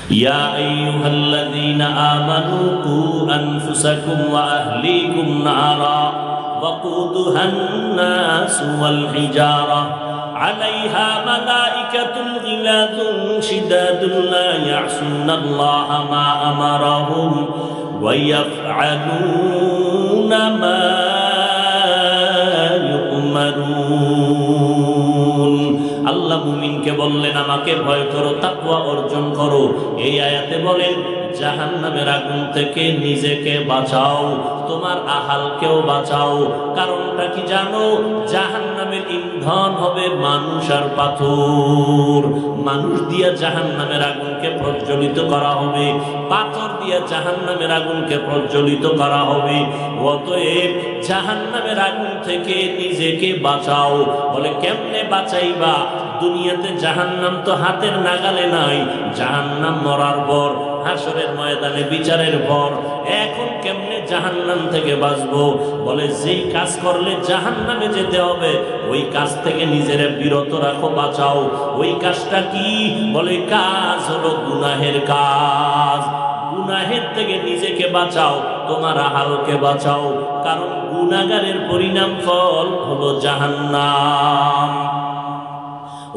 ইয়া আইয়ুহাল্লাযীনা আমানু কু আনফুসাকুম ওয়া আহলিকুম নারা ওয়াকুদুহান নাসু ওয়াল হিজারা আলাইহা মালাইকাতুন গিলাযুন শিদাদুন লা ইয়াসুনাল্লাহা মা আমারাহুম ওয়া ইয়াফআলুনা মা ইউমারুন। আল্লাহ মুমিনকে বললেন আমাকে ভয় করো, তাকওয়া অর্জন করো। এই আয়াতে বলেন জাহান্নামের আগুন থেকে নিজেকে বাঁচাও, তোমার আহালকেও বাঁচাও। কারণটা কি জানো? জাহান্নামের ইন্ধন হবে মানুষ আর পাথর। মানুষ দিয়া জাহান্নামের আগুনকে প্রজ্বলিত করা হবে, পাথর দিয়া জাহান্নামের আগুনকে প্রজ্বলিত করা হবে। অতএব জাহান্নামের আগুন থেকে নিজেকে বাঁচাও। বলে কেমনে বাঁচাইবা? দুনিয়াতে জাহান্নাম তো হাতের নাগালে নাই, জাহান্নাম মরার পর, হাসরের ময়দানে বিচারের পর। এখন কেমনে জাহান্নাম থেকে বাঁচবো? বলে যেই কাজ করলে জাহান্নামে যেতে হবে ওই কাজ থেকে নিজেরা বিরত রাখো, বাঁচাও। ওই কাজটা কি? বলে কাজ হলো গুনাহের কাজ। গুনাহের থেকে নিজেকে বাঁচাও, তোমার আহালকে বাঁচাও। কারণ গুনাহগারের পরিণাম ফল হলো জাহান্নাম।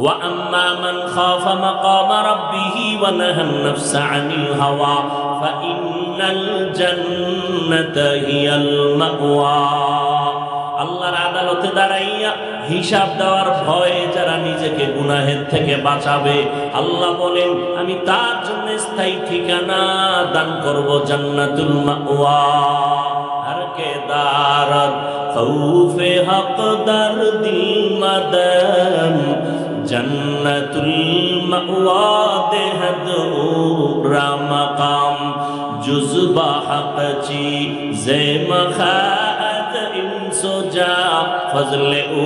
وَأَمَّا مَنْ خَافَ مَقَامَ رَبِّهِ وَنَهَى النَّفْسَ عَنِ الْهَوَى فَإِنَّ الْجَنَّةَ هِيَ الْمَأْوَى। আল্লাহর আদালতে দাঁড়াইয়া হিসাব দেওয়ার ভয়ে যারা নিজেকে গুনাহের থেকে বাঁচাবে, আল্লাহ বলেন আমি তার জন্য স্থায়ী ঠিকানা দান করব, জান্নাতুল মাওয়া। আর কে দারত খৌফে হক দরদিল মাদাম জন্নতুল মাওয়া দেহদ রামকাম জুজবা হক চি জে মখাত ইনসোজা ফজলে ও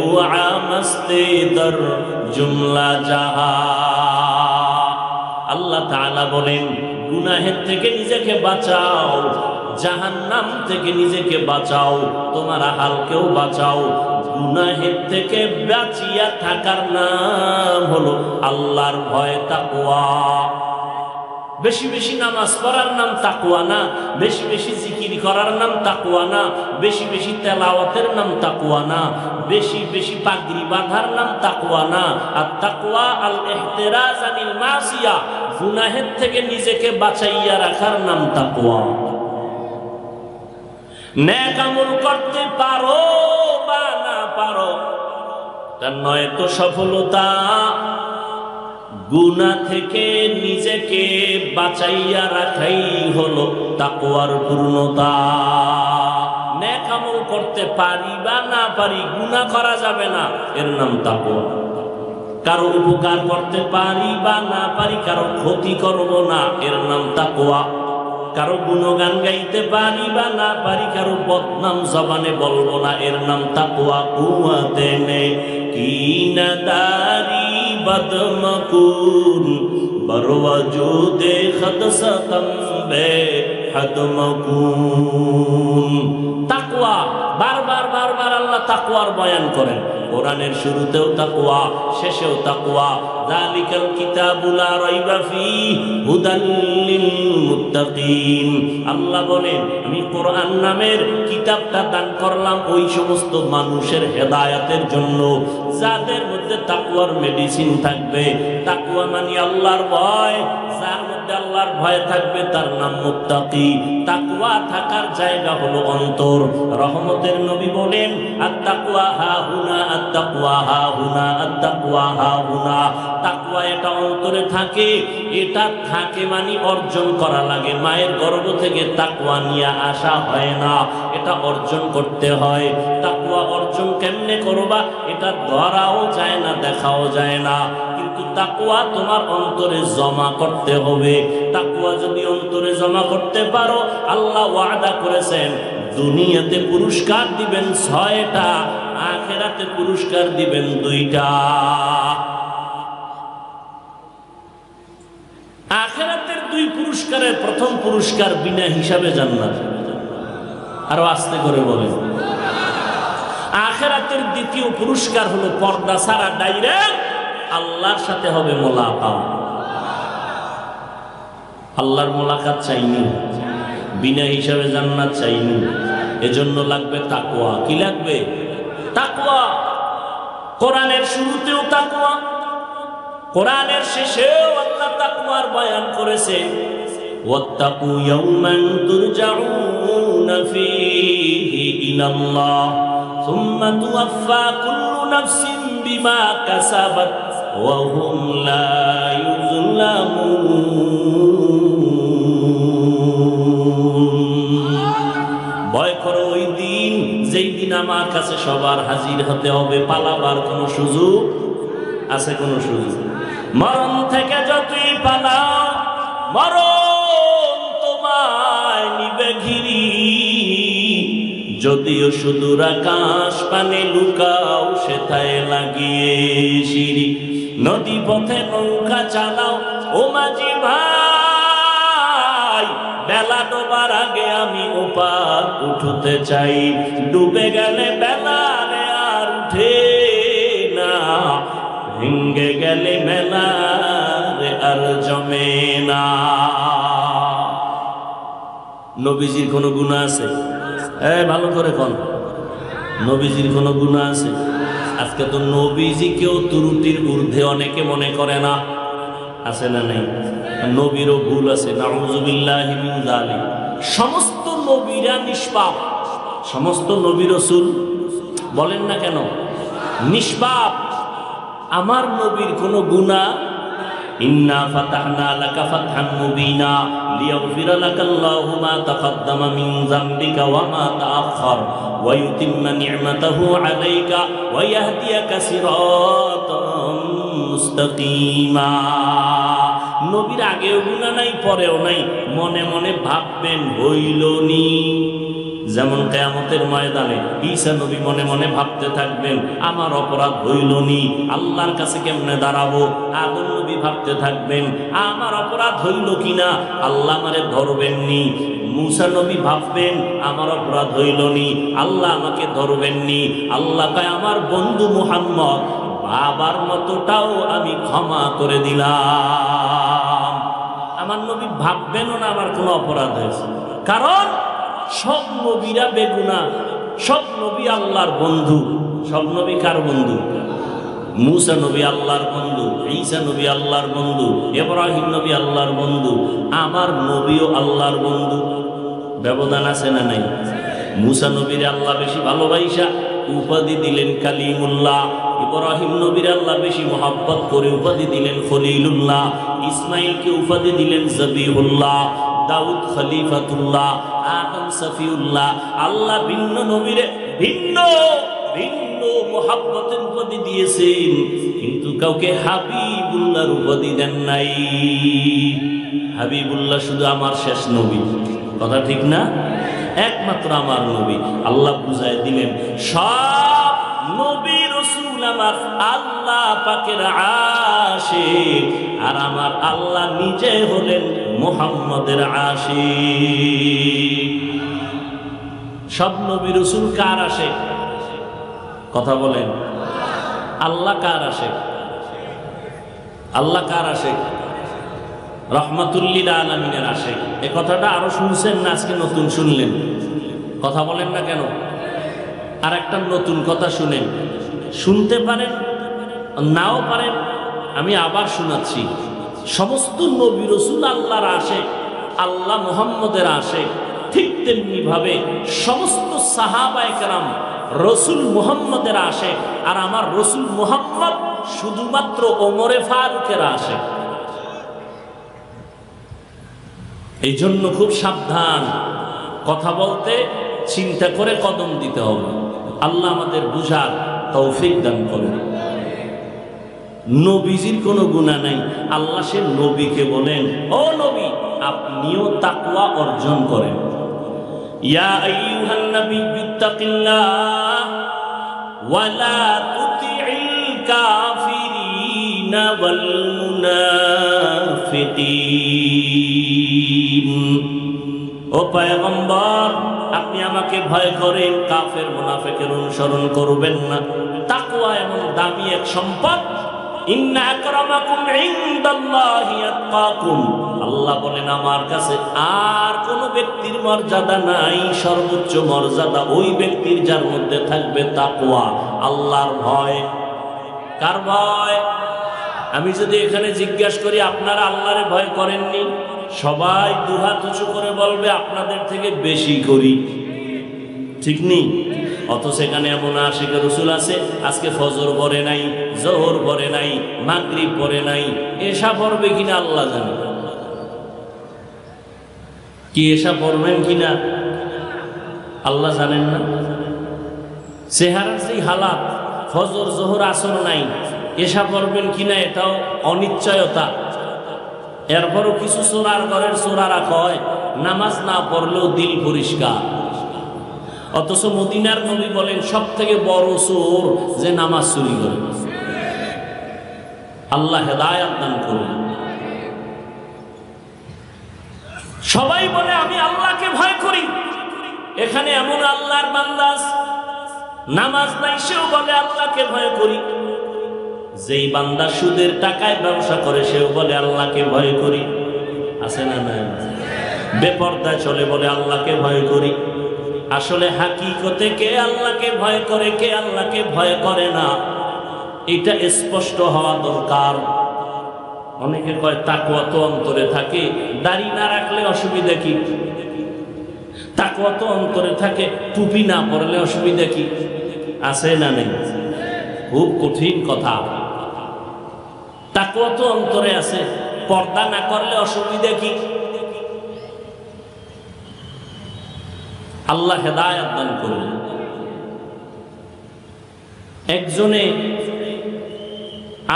আমস্তে দর জুমলা জাহা। আল্লাহ তাআলা বলেন গুনাহের থেকে নিজেকে বাঁচাও, জাহান্নাম থেকে নিজেকে বাঁচাও, তোমার আহালকেও বাঁচাও। গুনাহের থেকে বাঁচিয়া থাকার নাম হলো আল্লাহর ভয়, তাকওয়া। বেশি বেশি নামাজ পড়ার নাম তাকওয়া না, বেশি বেশি জিকির করার নাম তাকওয়া না, বেশি বেশি তেলাওয়াতের নাম তাকওয়া না, বেশি বেশি পাগড়ি বাঁধার নাম তাকওয়া না। আর তাকওয়া আল ইহতিরাজ আনিল মাসিয়া, গুনাহের থেকে নিজেকে বাঁচাইয়া রাখার নাম তাকওয়া। নেক আমল করতে পারো বা না পারো তার নয় তো সফলতা, গুনাহ থেকে নিজেকে বাঁচাইয়া রাখাই হলো তাকওয়ার পূর্ণতা। নেক আমল করতে পারি বা না পারি, গুনাহ করা যাবে না, এর নাম তাকওয়া। কারো উপকার করতে পারি বা না পারি, কারো ক্ষতি করব না, এর নাম তাকওয়া। কারো গুণগান গাইতে পারি বা না পারি, কারো বদনাম জবানে বলবো না, এর নাম তাকওয়া। কুয়াতে নে কি নাদারি বদমকুন বরওয়াজুদে খদসতম বে হদমকুন। তাকওয়া বারবার বারবার আল্লাহ তাকওয়ার বয়ান করেন। কোরআনের শুরুতেও তাকওয়া, শেষেও তাকওয়া। যালিকাল কিতাবু লা রাইবা ফীহি হুদাল লিল মুত্তাকিন। আল্লাহ বলেন আমি কোরআন নামের কিতাবটা দান করলাম ওই সমস্ত মানুষের হেদায়েতের জন্য যাদের মধ্যে তাকওয়ার মেডিসিন থাকবে। তাকওয়া মানে আল্লাহর ভয়, যার মধ্যে আল্লাহর ভয় থাকবে তার নাম মুত্তাকি। তাকওয়া থাকার জায়গা হলো অন্তর। রহমতের নবী বলেন আত-তাকওয়া হাহুনা, আত-তাকওয়া হাহুনা, আত-তাকওয়া হাহুনা। তাকওয়া এটা অন্তরে থাকে, এটা থাকে মানে অর্জন করা লাগে। মায়ের গর্ভ থেকে তাকওয়া নিয়ে আসা হয় না, এটা অর্জন করতে হয়। তাকওয়া অর্জন কেমনে করবা? এটা ধরাও যায় না, দেখাও যায় না, কিন্তু তাকওয়া তোমার অন্তরে জমা করতে হবে। তাকওয়া যদি অন্তরে জমা করতে পারো, আল্লাহ ওয়াদা করেছেন দুনিয়াতে পুরস্কার দিবেন 6টা, আখিরাতে পুরস্কার দিবেন 2টা। আখিরাতের 2 পুরস্কারের প্রথম পুরস্কার বিনা হিসাবে জান্নাত। আরো আস্তে করে বলেন। আখিরাতের দ্বিতীয় পুরস্কার হলো পর্দা ছাড়া ডাইরেক্ট আল্লাহর সাথে হবে মোলাকাত। আল্লাহর মোলাকাত চাইনি, বিনা হিসাবে জান্নাত চাইনি, এজন্য লাগবে তাকওয়া। কি লাগবে? তাকওয়া। কোরআনের শুরুতেও তাকওয়া, কোরআনের শেষেও আল্লাহ তাকওয়ার বয়ান করেছে। ওয়াত্তাকু ইয়াওমান তুরজাউনা ফীহি ইলাল্লাহ সুম্মা তুওয়াফফা কুল্লু নাফসিন বিমা কাসাবাত ওয়া হুম লা ইউযলামুন। ভয় করো ওই দিন, যেই দিন আমার কাছে সবার হাজির হতে হবে, পালাবার কোনো সুযোগ আছে? কোনো সুযোগ? মরণ থেকে যতই পালাও, মরণ তোমায় নিবে ঘিরি। যদিও সুদূর আকাশ পানে লুকাও, সেথায় লাগিয়ে সিঁড়ি। নদী পথে নৌকা চালাও ও মাঝি ভাই, বেলা ডোবার আগে আমি ওপার উঠতে চাই। ডুবে গেলে বেলা রে আর উঠে না, ভেঙ্গে গেলে মেলা রে আর জমে না। নবীজির কোনো গুনাহ আছে? ভালো করে কোন নবীজির কোনো গুনাহ আছে? আজকে তো নবীজিকেও ত্রুটির ঊর্ধ্বে অনেকে মনে করে না, আছে না নাই? নবীরও ভুল আছে, নাউযুবিল্লাহি মিন যালিক। সমস্ত নবীরা নিষ্পাপ, সমস্ত নবী রাসূল বলেন না কেন নিষ্পাপ। আমার নবীর কোনো গুনাহ, ইন্না ফাতাহনা লাকা ফাতহান মুবিনা লিয়াগফিরা লাকাল্লাহু মা তাকাদ্দামা মিন যামবিকা ওয়া মা তাআখার ওয়া ইউতিম্মা নি'মাতাহু আলাইকা ওয়া ইয়াহদিয়াকা সিরাতাম মুস্তাকিমা। নবীর আগেও গুনাহ নাই, পরেও নাই, মনে মনে ভাববেন হইলনি। যেমন কিয়ামতের ময়দানে ঈসা নবী মনে মনে ভাবতে থাকবেন আমার অপরাধ হইলনি, আল্লাহর কাছে কেমনে দাঁড়াবো। আদম নবী ভাবতে থাকবেন আমার অপরাধ হইল কিনা, আল্লাহ আমারে ধরবেননি। মুসা নবী ভাববেন আমার অপরাধ হইলনি, আল্লাহ আমাকে ধরবেননি। আল্লাহ কয় আমার বন্ধু মুহাম্মদ বাবার মতোটাও আমি ক্ষমা করে দিলাম। আমার নবী ভাববেনও না আমার কোনো অপরাধ হয়েছে, কারণ সব নবীরা বেগুনাহ, সব নবী আল্লাহর বন্ধু। সব নবী কার বন্ধু? মুসা নবী আল্লাহর বন্ধু, ঈসা নবী আল্লাহর বন্ধু, ইব্রাহিম নবী আল্লাহর বন্ধু, আমার নবীও আল্লাহর বন্ধু। ব্যবধান আছে না নাই? মুসা নবীর আল্লাহ বেশি ভালোবাসা উপাধি দিলেন কালিমুল্লাহ, ইব্রাহিম নবীর আল্লাহ বেশি মহব্বত করে উপাধি দিলেন খলিলুল্লাহ, ইসমাইলকে উপাধি দিলেন জবিহুল্লাহ, দাউদ খলিফাতুল্লাহ, আদম সফিউল্লাহ। আল্লাহ ভিন্ন নবীরে ভিন্ন ভিন্ন মহব্বতের উপাধি দিয়েছেন, কিন্তু কাউকে হাবিবুল্লাহর উপাধি দেন নাই। হাবিবুল্লাহ শুধু আমার শেষ নবী, কথা ঠিক না? একমাত্র আমার নবী। আল্লাহ বুঝায় দিলেন সব নবী রাসূল আমার আল্লাহ পাকের আশিক, আর আমার আল্লাহ নিজে হলেন মুহাম্মদের আশিক। সব নবী রাসূল কার আশিক? কথা বলেন। আল্লাহ কার আশিক? আল্লাহ কার আশিক? রহমাতুল লিল আলামিনের আশিক। এই কথাটা আরো শুনছেন না আজকে নতুন শুনলেন? কথা বলেন না কেন? আর একটা নতুন কথা শুনেন, শুনতে পারেন নাও পারেন, আমি আবার শোনাচ্ছি। সমস্ত নবী রাসূল আল্লাহর আশিক, আল্লাহ মুহাম্মদের আশিক। ঠিক তেমনি ভাবে সমস্ত সাহাবায়ে কেরাম রাসূল মুহাম্মদের আশিক, আর আমার রাসূল মুহাম্মদ শুধুমাত্র ওমরে ফারুকের আশিক। এই জন্য খুব সাবধান, কথা বলতে চিন্তা করে কদম দিতে হবে। আল্লাহ আমাদের বুঝার তৌফিক দান করেন। নবীজির কোনো গুনাহ নাই, আল্লাহ সে নবীকে বলেন ও নবী আপনিও তাকওয়া অর্জন করেন। ইয়া আইয়ুহান নাবিয়্যুত্তাকিল্লাহ ওয়া লা তুতি'ল কাফিরিনা ওয়াল মুনাফিকিন। ও পয়গম্বর আপনি আমাকে ভয় করেন, কাফের মুনাফিকের অনুসরণ করবেন না। তাকওয়া এমন দামি এক সম্পদ, ইন্না আকরামাকুম ইনদাল্লাহি আতকাকুম, আল্লাহ বলেন আমার কাছে আর কোন ব্যক্তির মর্যাদা নাই, সর্বোচ্চ মর্যাদা ওই ব্যক্তির যার মধ্যে থাকবে তাকওয়া, আল্লাহর ভয়। কার ভয়? আমি যদি এখানে জিজ্ঞাসা করি আপনারা আল্লাহরে ভয় করেননি, সবাই দুহাত উঁচু করে বলবে আপনাদের থেকে বেশি করি, ঠিক নেই? অথচ এখানে এমন আশিকের রাসূল আছে আজকে ফজর পড়ে নাই, যোহর পড়ে নাই, মাগরিব পড়ে নাই, এশা পড়বে কিনা আল্লাহ জানে। কি এশা পড়বেন কিনা আল্লাহ জানেন না? চেহারার সেই হালাত, ফজর যোহর আসর নাই, এশা পড়বেন কিনা এটাও অনিশ্চয়তা। এরপরও কিছু চোরার ঘরের চোরারা কয় নামাজ না পড়লেও দিল পরিষ্কার। অথচ মদিনার নবী বলেন সব থেকে বড় চোর যে নামাজ চুরি করে। আল্লাহ হেদায়েত দান করুন। সবাই বলে আমি আল্লাহকে ভয় করি, এখানে এমন আল্লাহর বান্দা নামাজ নাই সেও বলে আল্লাহকে ভয় করি। যেই বান্দা সুদের টাকায় ব্যবসা করে সেও বলে আল্লাহকে ভয় করি, আছে না? না, বেপরদায় চলে বলে আল্লাহকে ভয় করি। আসলে হাকিকতে কে আল্লাহকে ভয় করে, কে আল্লাহকে ভয় করে না, এটা স্পষ্ট হওয়া দরকার। অনেকে কয় তাকওয়া তো অন্তরে থাকে, দাড়ি না রাখলে অসুবিধা কি? তাকওয়া তো অন্তরে থাকে, টুপি না পরলে অসুবিধা কি? আছে না নেই? খুব কঠিন কথা। তাকওয়া তো অন্তরে আছে, পর্দা না করলে অসুবিধা কি? আল্লাহ হেদায়েত দান করুন। একজনে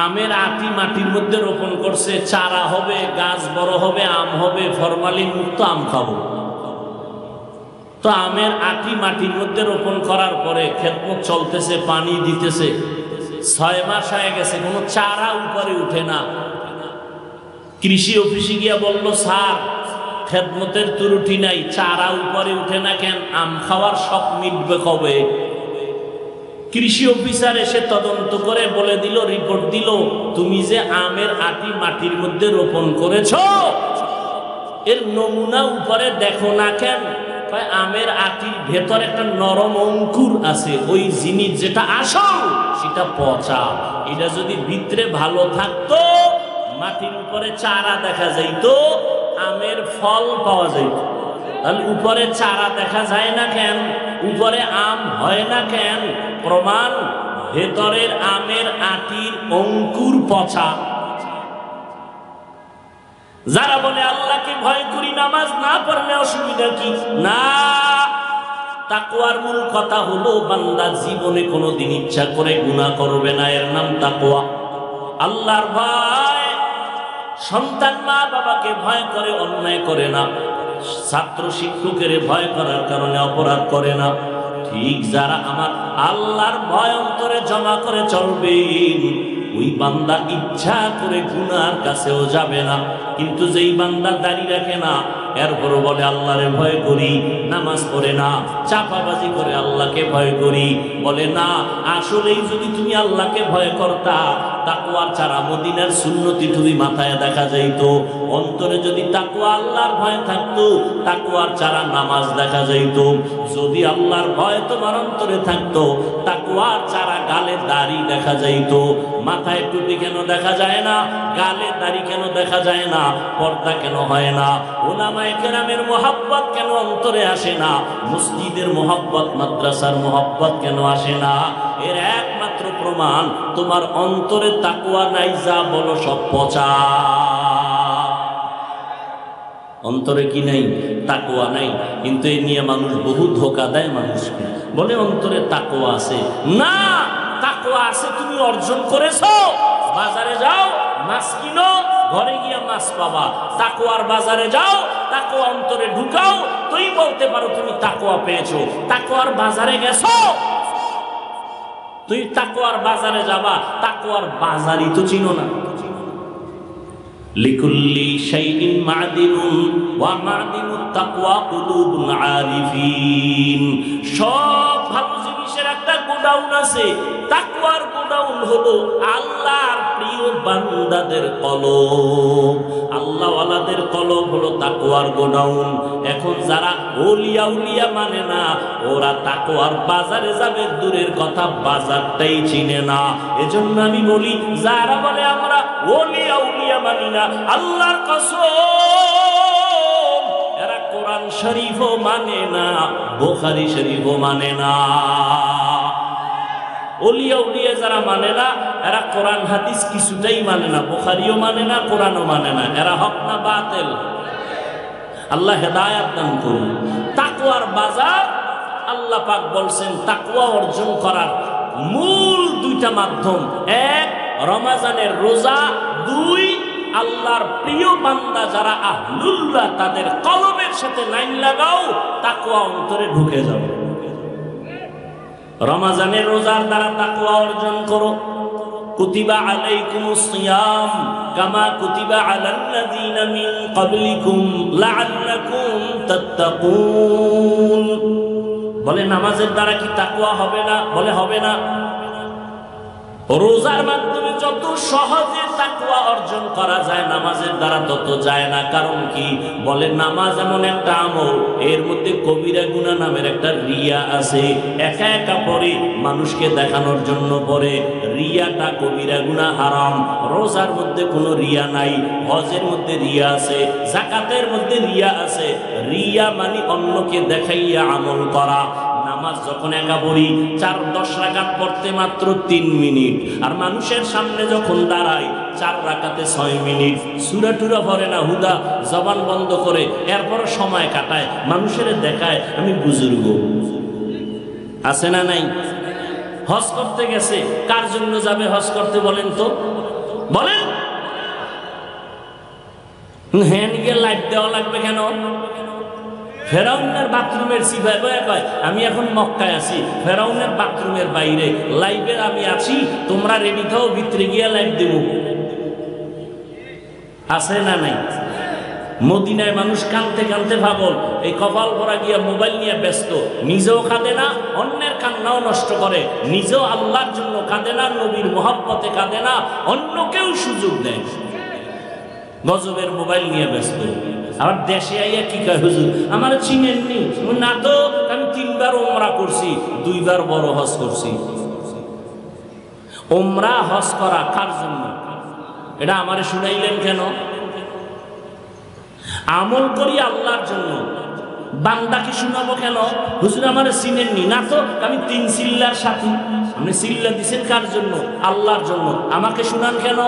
আমের আটি মাটির মধ্যে রোপণ করছে, চারা হবে, গাছ বড় হবে, আম হবে, ফরমালিন মুক্ত আম খাবো। তো আমের আটি মাটির মধ্যে রোপণ করার পরে খেতমত চলতেছে, পানি দিতেছে, 6 মাস হয়ে গেছে, কোনো চারা উপরে উঠে না। কৃষি অফিসে গিয়া বলল স্যার খেদমতের ত্রুটি নাই, চারা উপরে উঠে না কেন, আম খাওয়ার শখ মিটবে কবে? কৃষি অফিসার এসে তদন্ত করে বলে দিল, রিপোর্ট দিল, তুমি যে আমের আটি মাটির মধ্যে রোপণ করেছ এর নমুনা উপরে দেখো না কেন? আমের আটির ভেতর একটা নরম অঙ্কুর আছে, ওই জিনিস যেটা আসল সেটা পচা। এটা যদি ভিতরে ভালো থাকতো মাটির উপরে চারা দেখা যাইতো, আমের ফল পাওয়া যাইত। তাহলে উপরে চারা দেখা যায় না কেন, উপরে আম হয় না কেন? প্রমাণ ভেতরের আমের আটির অঙ্কুর পচা। যারা বলে আল্লাহকে ভয় করি নামাজ না পড়লে অসুবিধা কি? না, তাকওয়ার মূল কথা হলো বান্দা জীবনে কোনোদিন ইচ্ছা করে গুনাহ করবে না, এর নাম তাকওয়া। আল্লাহর ভয়। সন্তান মা বাবাকে ভয় করে, অন্যায় করে না। ছাত্র শিক্ষকের ভয় করার কারণে অপরাধ করে না। ঠিক যারা আমার আল্লাহর ভয় অন্তরে জমা করে চলবে ওই বান্দা ইচ্ছা করে গুনার কাছেও যাবে না। কিন্তু যেই বান্দা দাঁড়িয়ে রাখে না, এরপর বলে আল্লাহরে ভয় করি, নামাজ পড়ে না, চাপাবাজি করে আল্লাহকে ভয় করি, বলে না আসলেই যদি তুমি আল্লাহকে ভয় করতা তাকওয়ার চারা মদিনার সুন্নতি টুপি মাথায় দেখা যাইত। অন্তরে যদি তাকওয়া আল্লাহর ভয় থাকতো, তাকওয়ার চারা নামাজ দেখা যাইত। যদি আল্লাহর ভয় তোমার অন্তরে থাকতো, তাকওয়ার চারা গালে দাড়ি দেখা যাইত। মাথায় টুপি কেন দেখা যায় না? গালে দাড়ি কেন দেখা যায় না? পর্দা কেন হয় না? উলামায়ে কেরামের মোহাব্বত কেন অন্তরে আসে না? মসজিদের মোহাব্বত, মাদ্রাসার মোহাব্বত কেন আসে না? এর একমাত্র প্রমাণ তোমার অন্তরে তাকওয়া নাই, যা বলো সব পচা। অন্তরে কি নাই? তাকওয়া নাই। কিন্তু এই নিয়ে মানুষ বহু ধোঁকা দেয় মানুষকে, বলে অন্তরে তাকওয়া আছে। না, তাকওয়া আছে তুমি অর্জন করেছো। বাজারে যাও, মাছ কিনো, ঘরে গিয়া মাছ পাবা। তাকওয়ার বাজারে যাও, তাকওয়া অন্তরে ঢুকাও, তুই বলতে পারো তুমি তাকওয়া পেয়েছো। তাকওয়ার বাজারে গেছো, তুই তাকওয়ার বাজারে যাবা, তাকওয়ার বাজারই তো চিনো না। লিকুল্লি শাইইন মাদিনুন ওয়া মাদিনুত তাকওয়া কুলুবুল আরিফিন। সব ভালো জিনিসের একটা গোডাউন আছে। তাকওয়ার গোডাউন হলো আল্লাহর প্রিয় বান্দাদের কলব, আল্লাহওয়ালাদের কলব হলো তাকওয়ার গোডাউন। এখন যারা ওলিয়া উলিয়া মানে না, ওরা তাকওয়ার বাজারে যাবে দূরের কথা, বাজারটাই চিনে না। এজন্য আমি বলি, যারা বলে আমরা ওলিয়া উলিয়া মানি না, আল্লাহর কসম এরা কোরআন শরীফও মানে না, বুখারী শরীফও মানে না। ওলিয়া উলিয়া যারা মানে না, এরা কোরআন হাদিস কিছুটাই মানে না, বুখারীও মানে না, কোরআনও মানে না। এরা হক না বাতিল? আল্লাহ হেদায়েত দান করুন। তাকওয়ার বাজার, আল্লাহ পাক বলছেন তাকওয়া অর্জন করার মূল দুইটা মাধ্যম, এক রমজানের রোজা, দুই আল্লাহর প্রিয় বান্দা যারা আহলুল্লাহ তাদের কলবের সাথে লাইন লাগাও, তাকওয়া অন্তরে ঢুকে যাবে। রমজানের রোজার দ্বারা তাকওয়া অর্জন করো। কুতিবা আলাইকুমুস সিয়াম কামা কুতিবা আলাল্লাযীনা মিন ক্বাবলিকুম লাআল্লাকুম তাত্তাকুন। বলে নামাজের দ্বারা কি তাকওয়া হবে না? বলে হবে না। রোজার মাধ্যমে যত সহজে তাকওয়া অর্জন করা যায়, নামাজের দ্বারা তত যায় না। কারণ কি? বলে নামাজ এমন একটা আমল, এর মধ্যে কবিরা গুনাহ নামের একটা রিয়া আছে। একা একা পড়ে, মানুষকে দেখানোর জন্য পড়ে, রিয়াটা কবিরা গুনাহ, হারাম। রোজার মধ্যে কোনো রিয়া নাই, হজের মধ্যে রিয়া আছে, যাকাতের মধ্যে রিয়া আছে। রিয়া মানে অন্যকে দেখাইয়া আমল করা। নামাজ যখন একা পড়ি, 4-10 রাকাত পড়তে মাত্র 3 মিনিট, আর মানুষের সামনে যখন দাঁড়াই 4 রাকাতে 6 মিনিট। সূরা টুরা পড়ে না, হুদা জবান বন্ধ করে, এরপর সময় কাটায়, মানুষের দেখায় আমি বুজুর্গ। আছে না নাই? হজ করতে গেছে, কার জন্য যাবে হজ করতে বলেন তো? বলেন। হ্যাঁ, নিয়ে লাইট দেওয়া লাগবে কেন? ফেরাউনের বাথরুমের সিপাই বয়ে কয় আমি এখন মক্কায় আছি, ফেরাউনের বাথরুমের বাইরে লাইভে আমি আছি, তোমরা রেডি থাও, ভিতরে গিয়া লাইভ দেব। আছে না নাই? মদিনায় মানুষ কানতে কানতে পাগল, এই কপাল ভরা গিয়া মোবাইল নিয়ে ব্যস্ত, নিজেও কাঁদে না, অন্যের কান্নাও নষ্ট করে, নিজেও আল্লাহর জন্য কাঁদে না, নবীর মহব্বতে কাঁদে না, অন্যকেও সুযোগ দেয়। গজবের মোবাইল নিয়ে ব্যস্ত। আবার দেশে আইয়া কি কয়, হুজুর আমার চিনেননি না তো, আমি 3 বার ওমরা করছি, 2 বার বড় হজ করছি। ওমরা হজ করা কার জন্য? এটা আমারে শুনাইলেন কেন? আমল করি আল্লাহর জন্য, বান্দাকে শুনাবো কেন? হুজুর আমারে চিনেননি না তো, আমি 3 চিল্লার সাথী। আপনি চিল্লা দিছেন কার জন্য? আল্লাহর জন্য। আমাকে শুনান কেন?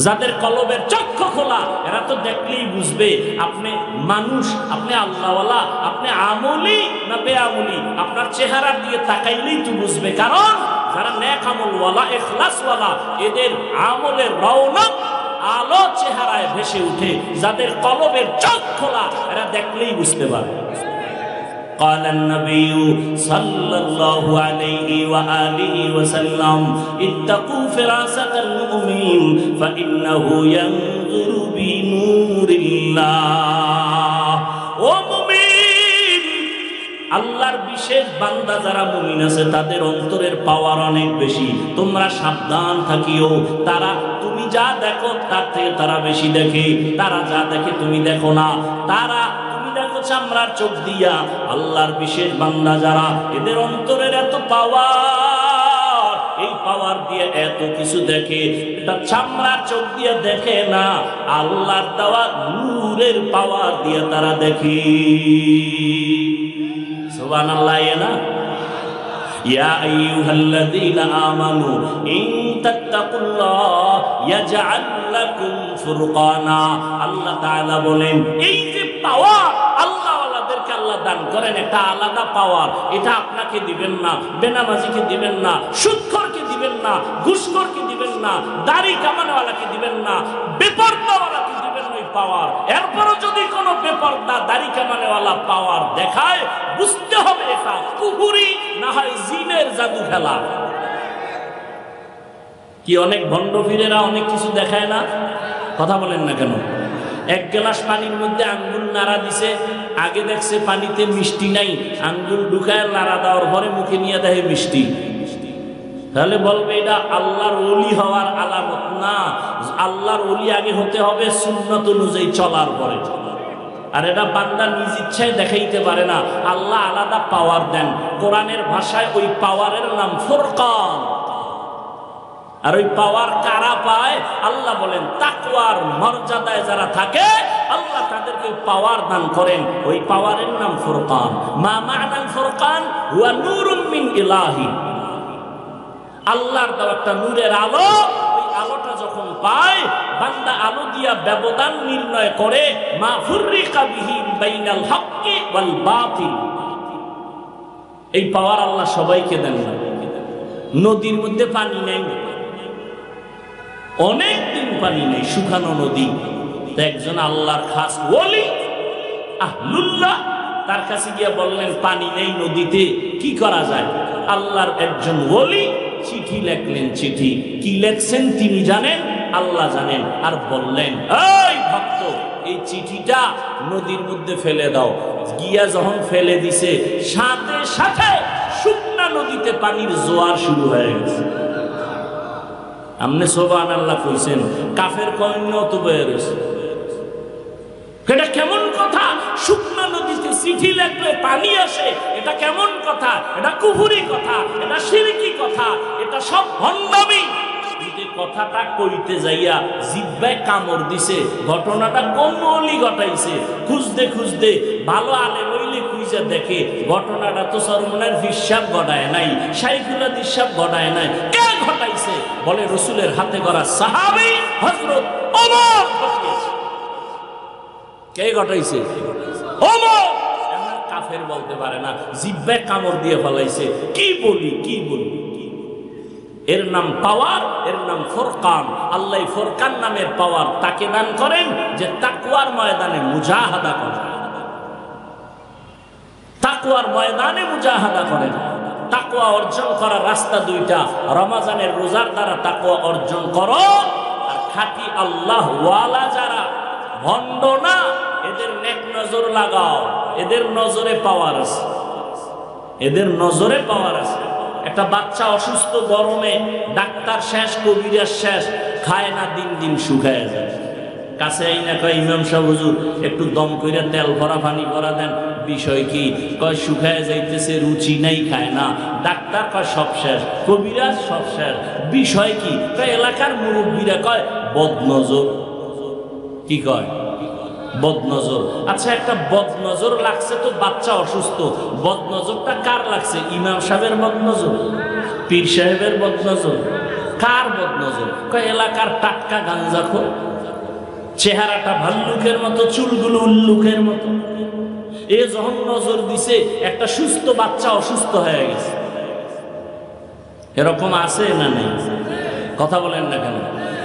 যাদের কলবের চক্ষু খোলা, এরা তো দেখলেই বুঝবে আপনি মানুষ, আপনি আল্লাহওয়ালা, আপনি আমলি না বেআমলি। আপনার চেহারা দিয়ে তাকাইলেই তো বুঝবে। কারণ যারা নেক আমলওয়ালা, ইখলাসওয়ালা, এদের আমলের রৌনক আলো চেহারায় ভেসে উঠে। যাদের কলবের চোখ খোলা, এরা দেখলেই বুঝতে পারে। قال النبي صلى الله عليه وآله وسلم اتقوا فراسة المؤمن فإنه ينظر بنور الله। ও মুমিন, আল্লাহর বিশেষ বান্দা যারা মুমিন আছে, তাদের অন্তরের পাওয়ার অনেক বেশি। তোমরা সাবধান থাকিও। তারা তুমি যা দেখো তার থেকে তারা বেশি দেখে। তারা যা দেখে তুমি দেখো না। তারা দেখো চামড়ার চোখ দিয়া। আল্লাহর বিশেষ বান্দা যারা, এদের অন্তরের এত পাওয়ার, এই পাওয়ার দিয়ে এত কিছু দেখে, এটা চামড়ার চোখ দিয়ে দেখে না, আল্লাহর দেওয়া নূরের পাওয়ার দিয়ে তারা দেখে। সুবহানাল্লাহ। না ইয়া আইয়ুহাল্লাযীনা আমানু ইন তাত্তাকুল্লাহ ইয়াজআল লাকুম ফুরকানা। আল্লাহ তাআলা বলেন, এই যে পাওয়ার আল্লাহওয়ালাদেরকে আল্লাহ দান করেন, একটা আলাদা পাওয়ার। এটা আপনাকে দিবেন না, বেনামাজিকে দিবেন না, সুদখোরকে দিবেন না, ঘুষখোরকে দিবেন না, দাড়ি কামানোওয়ালাকে দিবেন না, বেপরদাওয়ালাকে দিবেন না এই পাওয়ার। এরপরও যদি কোনো বেপরদা দাড়ি কামানোওয়ালা পাওয়ার দেখায়, বুঝতে হবে এটা কুফরি, না হয় জিনের জাদু খেলা। কি অনেক ভণ্ড ফিরেরা অনেক কিছু দেখায় না? কথা বলেন না কেন? এক গ্লাস পানির মধ্যে আঙ্গুল নাড়া দিছে, আগে দেখছে পানিতে মিষ্টি নাই, আঙ্গুল ঢুকায় নাড়া দেওয়ার পরে মুখে নিয়ে দেখে মিষ্টি, তাহলে বলবে এটা আল্লাহর ওলি হওয়ার আলামত না। আল্লাহর ওলি আগে হতে হবে সুন্নত অনুযায়ী চলার পরে। আর এটা বান্দা নিজ ইচ্ছায় দেখাইতে পারে না, আল্লাহ আলাদা পাওয়ার দেন। কোরআনের ভাষায় ওই পাওয়ারের নাম ফুরকান। আর ওই পাওয়ার কারা পায়? আল্লাহ বলেন তাকওয়ার মর্যাদায় যারা থাকে আল্লাহ তাদেরকে পাওয়ার দান করেন। ওই পাওয়ারের নাম ফুরকান। মা মা'নাল ফুরকান হুয়া নূরুম মিন ইলাহি, আল্লাহর দেওয়া একটা নূরের আলো। ওই আলোটা যখন পায় বান্দা আলো দিয়া ব্যবধান নির্ণয় করে, মা ফুররিকা বিহি বাইনাল হক্কি ওয়াল বাতিল। এই পাওয়ার আল্লাহ সবাইকে দেন না। নদীর মধ্যে পানি নেই, অনেক দিন পানি নেই, শুকানো নদী। তো একজন আল্লাহর খাস ওলি আহলুল্লাহ তার কাছে গিয়ে বললেন পানি নেই নদীতে, কি করা যায়? আল্লাহর একজন ওলি চিঠি লেখলেন। চিঠি কি লেখছেন তিনি জানেন, আল্লাহ জানেন। আর বললেন, এই ভক্ত, এই চিঠিটা নদীর মধ্যে ফেলে দাও। গিয়া যখন ফেলে দিছে, সাথে সাথে শুকনা নদীতে পানির জোয়ার শুরু হয়ে গেছে। আমনে সুবহানাল্লাহ কইছেন, কাফের কইন্য তো বের হইছে। এটা কেমন কথা? শুকনা নদীতে চিঠি লেখলে পানি আসে, এটা কেমন কথা? এটা কুফরি কথা, এটা শিরকি কথা, এটা সব ভণ্ডামি। এই কথাটা কইতে যাইয়া জিহ্বায় কামড় দিছে। ঘটনাটা কোন ওলি ঘটাইছে? খুঁজতে খুঁজতে ভালো আলেম হইলে খুঁজে দেখে ঘটনাটা তো সরমনের হিসাব ঘটায় নাই, শাইখুল হাদিস সাহেব ঘটায় নাই। কে ঘটাইছে? বলে রাসূলের হাতে গড়া সাহাবী হযরত ওমর ঘটিয়েছে। কে ঘটাইছে? ওমর। কাফের বলতে পারে না, জিহ্বায় কামড় দিয়ে ফেলাইছে। কি বলি কি বলি? এর নাম পাওয়ার, এর নাম ফুরকান। আল্লাহ ফুরকান নামের পাওয়ার তাকে দান করেন যে তাকওয়ার ময়দানে মুজাহাদা করে। তাকওয়ার ময়দানে মুজাহাদা করেন। তাকওয়া অর্জন করার রাস্তা দুইটা। রমজানের রোজার দ্বারা তাকওয়া অর্জন করো, আর খাঁটি আল্লাহ ওয়ালা যারা, ভণ্ড না, এদের নেক নজর লাগাও। এদের নজরে পাওয়ার আছে, এদের নজরে পাওয়ার আছে। একটা বাচ্চা অসুস্থ, গরমে ডাক্তার শেষ, কবিরাজ শেষ, খায় না, দিন দিন শুকায় যায়। কাছে আইনা কয়, ইমাম সাহেব হুজুর একটু দম কইরা তেল ভরা পানি ভরা দেন। বিষয় কি? কয় শুকায় যাইতেছে, রুচি নাই, খায় না। ডাক্তার কয় সব শেষ, কবিরাজ সব শেষ। বিষয় কি? কয় এলাকার মুরব্বীরা কয় বদনজর। কি কয়? বদনজর। আচ্ছা, একটা বদনজর লাগছে তো, বাচ্চা অসুস্থ, বদনজরটা কার লাগছে? ইমাম সাহেবের বদনজর, পীর সাহেবের বদনজর? কার বদনজর? কয় এলাকার টাটকা গাঞ্জাখোর, চেহারাটা ভাল্লুকের মতো, চুলগুলো উল্লুকের মতো। এ যখন নজর দিছে, একটা সুস্থ বাচ্চা অসুস্থ হয়ে গেছে। এরকম আছে না নেই? কথা বলেন না কেন?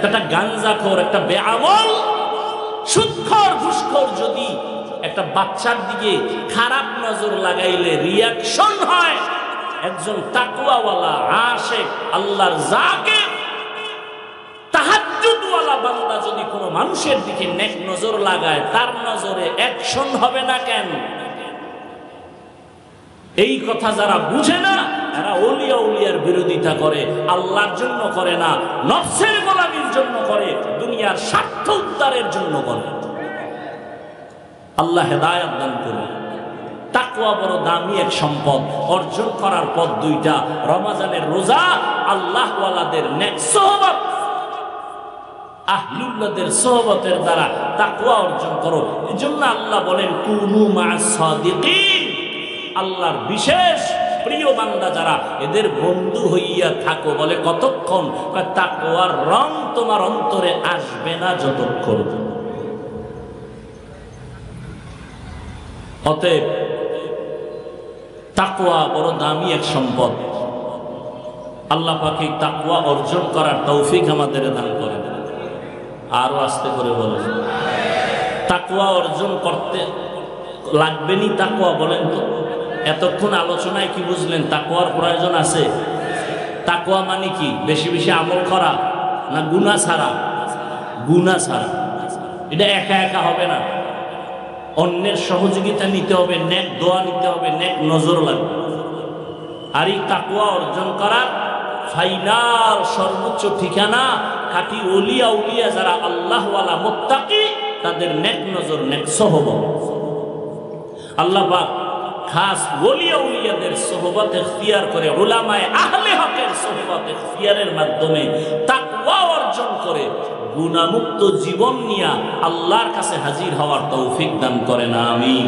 একটা গাঞ্জাখোর, একটা বেআমল, সুদখোর, ঘুষখোর যদি একটা বাচ্চার দিকে খারাপ নজর লাগাইলে রিয়াকশন হয়, একজন তাকওয়াওয়ালা আশিক আল্লাহর জাকির তাহাজ্জুদওয়ালা বান্দা যদি কোনো মানুষের দিকে নেক নজর লাগায়, তার নজরে অ্যাকশন হবে না কেন? এই কথা যারা বুঝে না, এরা ওলিয়া উলিয়ার বিরোধিতা করে, আল্লাহর জন্য করে না, নফসের গোলামির জন্য করে, দুনিয়ার স্বার্থ উদ্ধারের জন্য করে। আল্লাহ হেদায়েত দান করুন। তাকওয়া বড় দামি এক সম্পদ। অর্জন করার পথ দুইটা। রমজানের রোজা, আল্লাহ ওয়ালাদের নেক সোহবত, আহলুল্লাহদের সোহবতের দ্বারা তাকওয়া অর্জন করো। এজন্য আল্লাহ বলেন কুনু মা'আস সাদিকিন। আল্লাহর বিশেষ প্রিয় বান্দা যারা, এদের বন্ধু হইয়া থাকো। বলে কতক্ষণ? তাকওয়ার রং তোমার অন্তরে আসবে না যতক্ষণ। অতএব তাকওয়া বড় দামি এক সম্পদ। আল্লাহ পাক এই তাকওয়া অর্জন করার তৌফিক আমাদের দান করেন। আরো আস্তে করে বলেন, তাকওয়া অর্জন করতে লাগবেনি। তাকওয়া বলেন তো, এতক্ষণ আলোচনায় কি বুঝলেন? তাকওয়ার প্রয়োজন আছে। তাকওয়া মানে কি? বেশি বেশি আমল করা না গুনাহ ছাড়া? গুনাহ ছাড়া। এটা একা একা হবে না, অন্যের সহযোগিতা নিতে হবে, নেক দোয়া নিতে হবে, নেক নজর লাগবে। আর এই তাকওয়া অর্জন করার ফাইনাল সর্বোচ্চ ঠিকানা খাঁটি ওলিয়া উলিয়া যারা আল্লাহওয়ালা মুত্তাকি, তাদের নেক নজর, নেক সোহবত। আল্লাহ পাক খাস ওলিয়া উলিয়াদের সোহবত ইখতিয়ার করে, উলামায়ে আহলে হকের সোহবত ইখতিয়ারের মাধ্যমে তাকওয়া অর্জন করে গুনাহমুক্ত জীবন নিয়ে আল্লাহর কাছে হাজির হওয়ার তৌফিক দান করেন, আমিন।